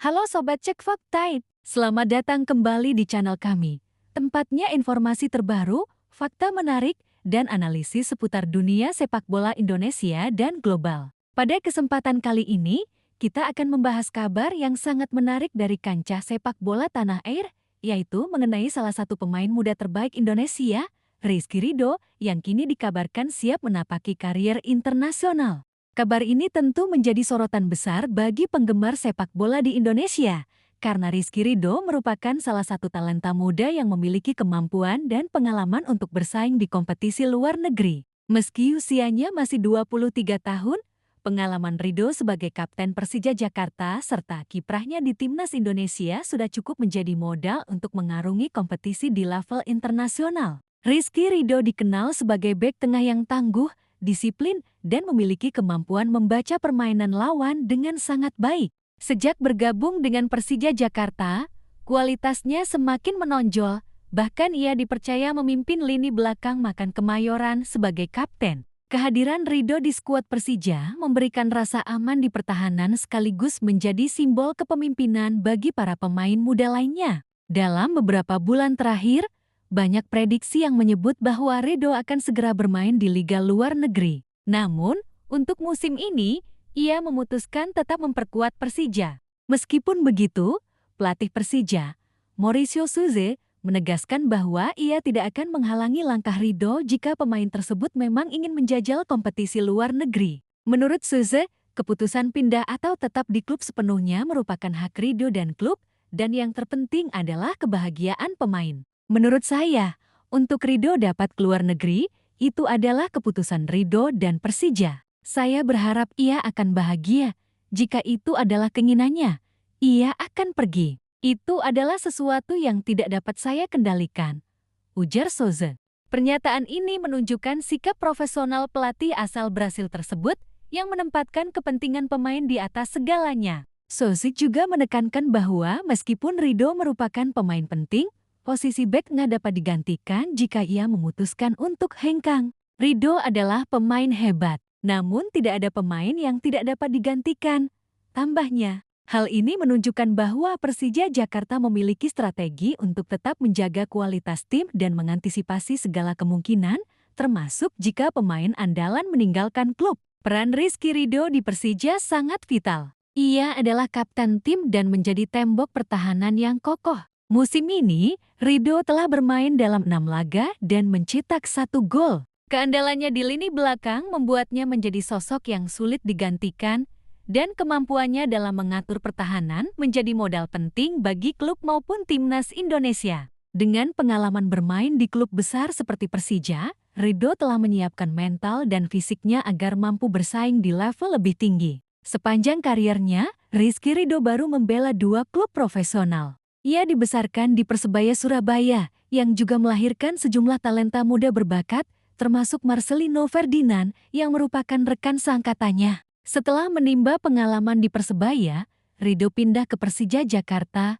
Halo Sobat Cek Fakta, selamat datang kembali di channel kami. Tempatnya informasi terbaru, fakta menarik, dan analisis seputar dunia sepak bola Indonesia dan global. Pada kesempatan kali ini, kita akan membahas kabar yang sangat menarik dari kancah sepak bola tanah air, yaitu mengenai salah satu pemain muda terbaik Indonesia, Rizky Ridho, yang kini dikabarkan siap menapaki karier internasional. Kabar ini tentu menjadi sorotan besar bagi penggemar sepak bola di Indonesia, karena Rizky Ridho merupakan salah satu talenta muda yang memiliki kemampuan dan pengalaman untuk bersaing di kompetisi luar negeri. Meski usianya masih 23 tahun, pengalaman Ridho sebagai kapten Persija Jakarta serta kiprahnya di timnas Indonesia sudah cukup menjadi modal untuk mengarungi kompetisi di level internasional. Rizky Ridho dikenal sebagai bek tengah yang tangguh, disiplin, dan memiliki kemampuan membaca permainan lawan dengan sangat baik. Sejak bergabung dengan Persija Jakarta, kualitasnya semakin menonjol, bahkan ia dipercaya memimpin lini belakang Macan Kemayoran sebagai kapten. Kehadiran Ridho di skuad Persija memberikan rasa aman di pertahanan sekaligus menjadi simbol kepemimpinan bagi para pemain muda lainnya. Dalam beberapa bulan terakhir, banyak prediksi yang menyebut bahwa Ridho akan segera bermain di liga luar negeri. Namun, untuk musim ini, ia memutuskan tetap memperkuat Persija. Meskipun begitu, pelatih Persija, Mauricio Souza, menegaskan bahwa ia tidak akan menghalangi langkah Ridho jika pemain tersebut memang ingin menjajal kompetisi luar negeri. Menurut Souza, keputusan pindah atau tetap di klub sepenuhnya merupakan hak Ridho dan klub, dan yang terpenting adalah kebahagiaan pemain. Menurut saya, untuk Ridho dapat keluar negeri, itu adalah keputusan Ridho dan Persija. Saya berharap ia akan bahagia. Jika itu adalah keinginannya, ia akan pergi. Itu adalah sesuatu yang tidak dapat saya kendalikan, ujar Souza. Pernyataan ini menunjukkan sikap profesional pelatih asal Brasil tersebut yang menempatkan kepentingan pemain di atas segalanya. Souza juga menekankan bahwa meskipun Ridho merupakan pemain penting, posisi bek nggak dapat digantikan jika ia memutuskan untuk hengkang. Ridho adalah pemain hebat, namun tidak ada pemain yang tidak dapat digantikan. Tambahnya, hal ini menunjukkan bahwa Persija Jakarta memiliki strategi untuk tetap menjaga kualitas tim dan mengantisipasi segala kemungkinan, termasuk jika pemain andalan meninggalkan klub. Peran Rizky Ridho di Persija sangat vital. Ia adalah kapten tim dan menjadi tembok pertahanan yang kokoh. Musim ini, Ridho telah bermain dalam 6 laga dan mencetak 1 gol. Keandalannya di lini belakang membuatnya menjadi sosok yang sulit digantikan, dan kemampuannya dalam mengatur pertahanan menjadi modal penting bagi klub maupun timnas Indonesia. Dengan pengalaman bermain di klub besar seperti Persija, Ridho telah menyiapkan mental dan fisiknya agar mampu bersaing di level lebih tinggi. Sepanjang kariernya, Rizky Ridho baru membela 2 klub profesional. Ia dibesarkan di Persebaya Surabaya, yang juga melahirkan sejumlah talenta muda berbakat, termasuk Marcelino Ferdinand yang merupakan rekan seangkatannya. Setelah menimba pengalaman di Persebaya, Ridho pindah ke Persija Jakarta,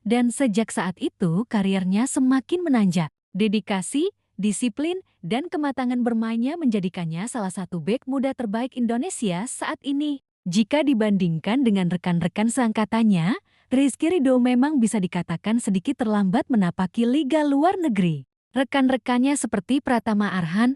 dan sejak saat itu karirnya semakin menanjak. Dedikasi, disiplin, dan kematangan bermainnya menjadikannya salah satu bek muda terbaik Indonesia saat ini. Jika dibandingkan dengan rekan-rekan seangkatannya, Rizky Ridho memang bisa dikatakan sedikit terlambat menapaki liga luar negeri. Rekan-rekannya seperti Pratama Arhan,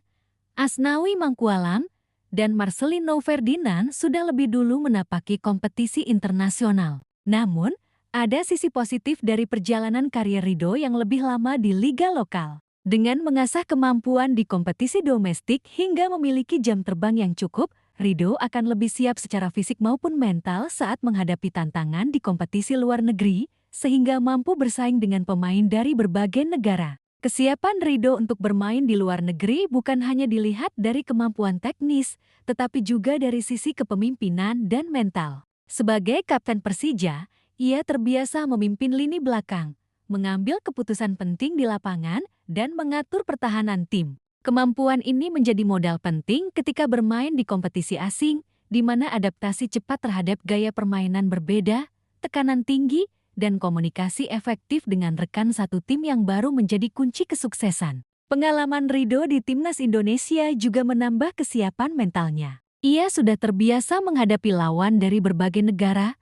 Asnawi Mangkualam, dan Marcelino Ferdinand sudah lebih dulu menapaki kompetisi internasional. Namun, ada sisi positif dari perjalanan karier Ridho yang lebih lama di liga lokal. Dengan mengasah kemampuan di kompetisi domestik hingga memiliki jam terbang yang cukup, Ridho akan lebih siap secara fisik maupun mental saat menghadapi tantangan di kompetisi luar negeri, sehingga mampu bersaing dengan pemain dari berbagai negara. Kesiapan Ridho untuk bermain di luar negeri bukan hanya dilihat dari kemampuan teknis, tetapi juga dari sisi kepemimpinan dan mental. Sebagai kapten Persija, ia terbiasa memimpin lini belakang, mengambil keputusan penting di lapangan, dan mengatur pertahanan tim. Kemampuan ini menjadi modal penting ketika bermain di kompetisi asing, di mana adaptasi cepat terhadap gaya permainan berbeda, tekanan tinggi, dan komunikasi efektif dengan rekan satu tim yang baru menjadi kunci kesuksesan. Pengalaman Ridho di timnas Indonesia juga menambah kesiapan mentalnya. Ia sudah terbiasa menghadapi lawan dari berbagai negara,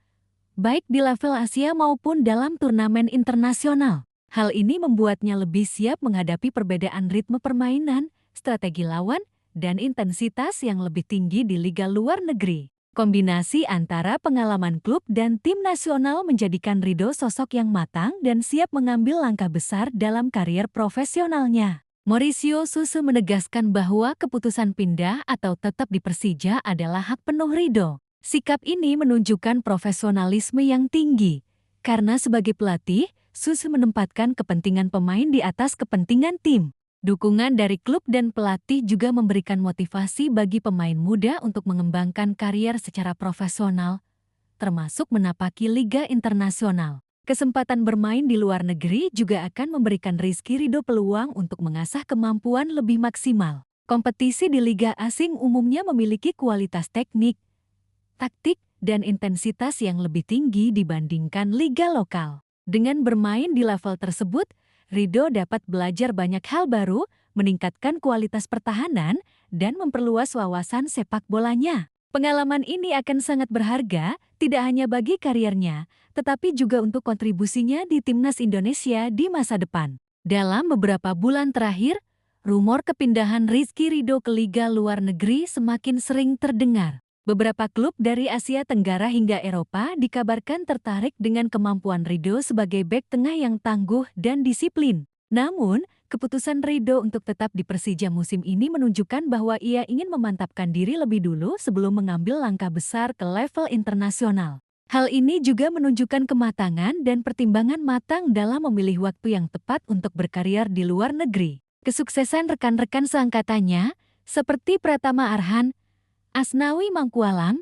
baik di level Asia maupun dalam turnamen internasional. Hal ini membuatnya lebih siap menghadapi perbedaan ritme permainan, strategi lawan, dan intensitas yang lebih tinggi di liga luar negeri. Kombinasi antara pengalaman klub dan tim nasional menjadikan Ridho sosok yang matang dan siap mengambil langkah besar dalam karier profesionalnya. Mauricio Susu menegaskan bahwa keputusan pindah atau tetap di Persija adalah hak penuh Ridho. Sikap ini menunjukkan profesionalisme yang tinggi, karena sebagai pelatih, Susu menempatkan kepentingan pemain di atas kepentingan tim. Dukungan dari klub dan pelatih juga memberikan motivasi bagi pemain muda untuk mengembangkan karier secara profesional, termasuk menapaki liga internasional. Kesempatan bermain di luar negeri juga akan memberikan Rizky Ridho peluang untuk mengasah kemampuan lebih maksimal. Kompetisi di liga asing umumnya memiliki kualitas teknik, taktik, dan intensitas yang lebih tinggi dibandingkan liga lokal. Dengan bermain di level tersebut, Ridho dapat belajar banyak hal baru, meningkatkan kualitas pertahanan, dan memperluas wawasan sepak bolanya. Pengalaman ini akan sangat berharga, tidak hanya bagi kariernya, tetapi juga untuk kontribusinya di timnas Indonesia di masa depan. Dalam beberapa bulan terakhir, rumor kepindahan Rizky Ridho ke liga luar negeri semakin sering terdengar. Beberapa klub dari Asia Tenggara hingga Eropa dikabarkan tertarik dengan kemampuan Ridho sebagai bek tengah yang tangguh dan disiplin. Namun, keputusan Ridho untuk tetap di Persija musim ini menunjukkan bahwa ia ingin memantapkan diri lebih dulu sebelum mengambil langkah besar ke level internasional. Hal ini juga menunjukkan kematangan dan pertimbangan matang dalam memilih waktu yang tepat untuk berkarier di luar negeri. Kesuksesan rekan-rekan seangkatannya, seperti Pratama Arhan, Asnawi Mangkualam,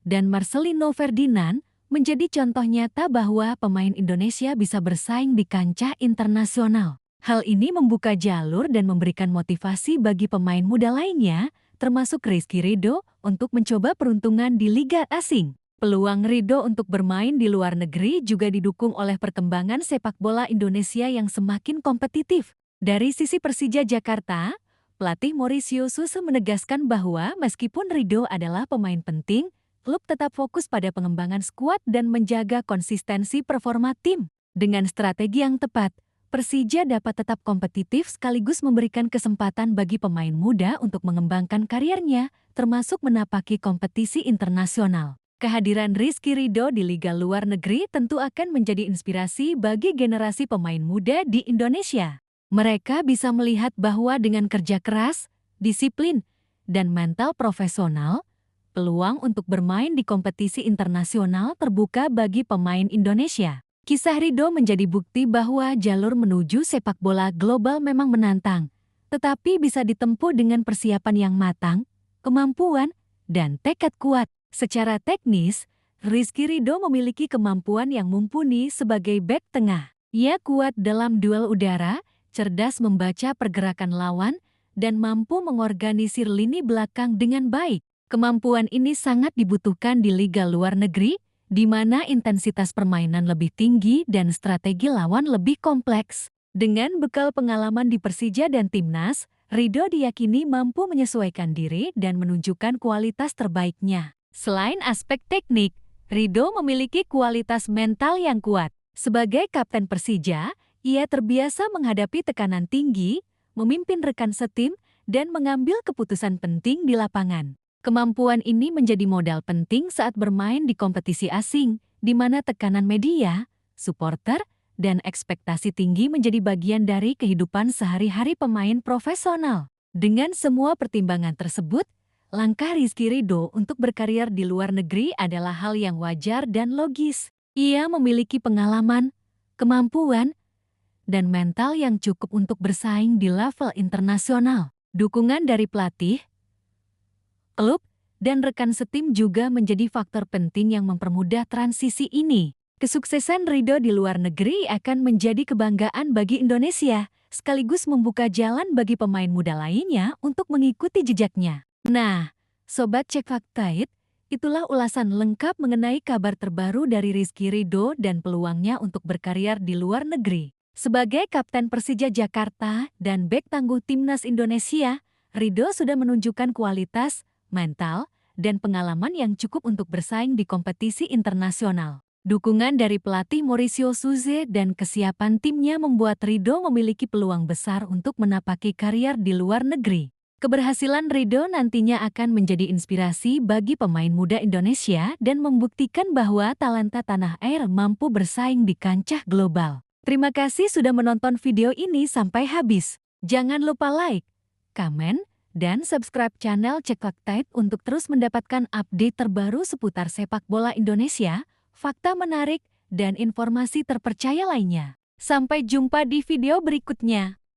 dan Marcelino Ferdinand menjadi contoh nyata bahwa pemain Indonesia bisa bersaing di kancah internasional. Hal ini membuka jalur dan memberikan motivasi bagi pemain muda lainnya, termasuk Rizky Ridho, untuk mencoba peruntungan di liga asing. Peluang Ridho untuk bermain di luar negeri juga didukung oleh perkembangan sepak bola Indonesia yang semakin kompetitif. Dari sisi Persija Jakarta, pelatih Mauricio Susu menegaskan bahwa meskipun Ridho adalah pemain penting, klub tetap fokus pada pengembangan skuad dan menjaga konsistensi performa tim. Dengan strategi yang tepat, Persija dapat tetap kompetitif sekaligus memberikan kesempatan bagi pemain muda untuk mengembangkan kariernya, termasuk menapaki kompetisi internasional. Kehadiran Rizky Ridho di liga luar negeri tentu akan menjadi inspirasi bagi generasi pemain muda di Indonesia. Mereka bisa melihat bahwa dengan kerja keras, disiplin, dan mental profesional, peluang untuk bermain di kompetisi internasional terbuka bagi pemain Indonesia. Kisah Ridho menjadi bukti bahwa jalur menuju sepak bola global memang menantang, tetapi bisa ditempuh dengan persiapan yang matang, kemampuan, dan tekad kuat. Secara teknis, Rizky Ridho memiliki kemampuan yang mumpuni sebagai bek tengah. Ia kuat dalam duel udara, cerdas membaca pergerakan lawan, dan mampu mengorganisir lini belakang dengan baik. Kemampuan ini sangat dibutuhkan di liga luar negeri, di mana intensitas permainan lebih tinggi dan strategi lawan lebih kompleks. Dengan bekal pengalaman di Persija dan Timnas, Ridho diyakini mampu menyesuaikan diri dan menunjukkan kualitas terbaiknya. Selain aspek teknik, Ridho memiliki kualitas mental yang kuat. Sebagai kapten Persija, ia terbiasa menghadapi tekanan tinggi, memimpin rekan setim, dan mengambil keputusan penting di lapangan. Kemampuan ini menjadi modal penting saat bermain di kompetisi asing, di mana tekanan media, supporter, dan ekspektasi tinggi menjadi bagian dari kehidupan sehari-hari pemain profesional. Dengan semua pertimbangan tersebut, langkah Rizky Ridho untuk berkarier di luar negeri adalah hal yang wajar dan logis. Ia memiliki pengalaman, kemampuan, dan mental yang cukup untuk bersaing di level internasional. Dukungan dari pelatih, klub, dan rekan setim juga menjadi faktor penting yang mempermudah transisi ini. Kesuksesan Ridho di luar negeri akan menjadi kebanggaan bagi Indonesia, sekaligus membuka jalan bagi pemain muda lainnya untuk mengikuti jejaknya. Nah, Sobat Cek Fakta, itulah ulasan lengkap mengenai kabar terbaru dari Rizky Ridho dan peluangnya untuk berkarier di luar negeri. Sebagai kapten Persija Jakarta dan bek tangguh Timnas Indonesia, Ridho sudah menunjukkan kualitas, mental, dan pengalaman yang cukup untuk bersaing di kompetisi internasional. Dukungan dari pelatih Mauricio Souze dan kesiapan timnya membuat Ridho memiliki peluang besar untuk menapaki karier di luar negeri. Keberhasilan Ridho nantinya akan menjadi inspirasi bagi pemain muda Indonesia dan membuktikan bahwa talenta tanah air mampu bersaing di kancah global. Terima kasih sudah menonton video ini sampai habis. Jangan lupa like, komen, dan subscribe channel Ceklak Tide untuk terus mendapatkan update terbaru seputar sepak bola Indonesia, fakta menarik, dan informasi terpercaya lainnya. Sampai jumpa di video berikutnya.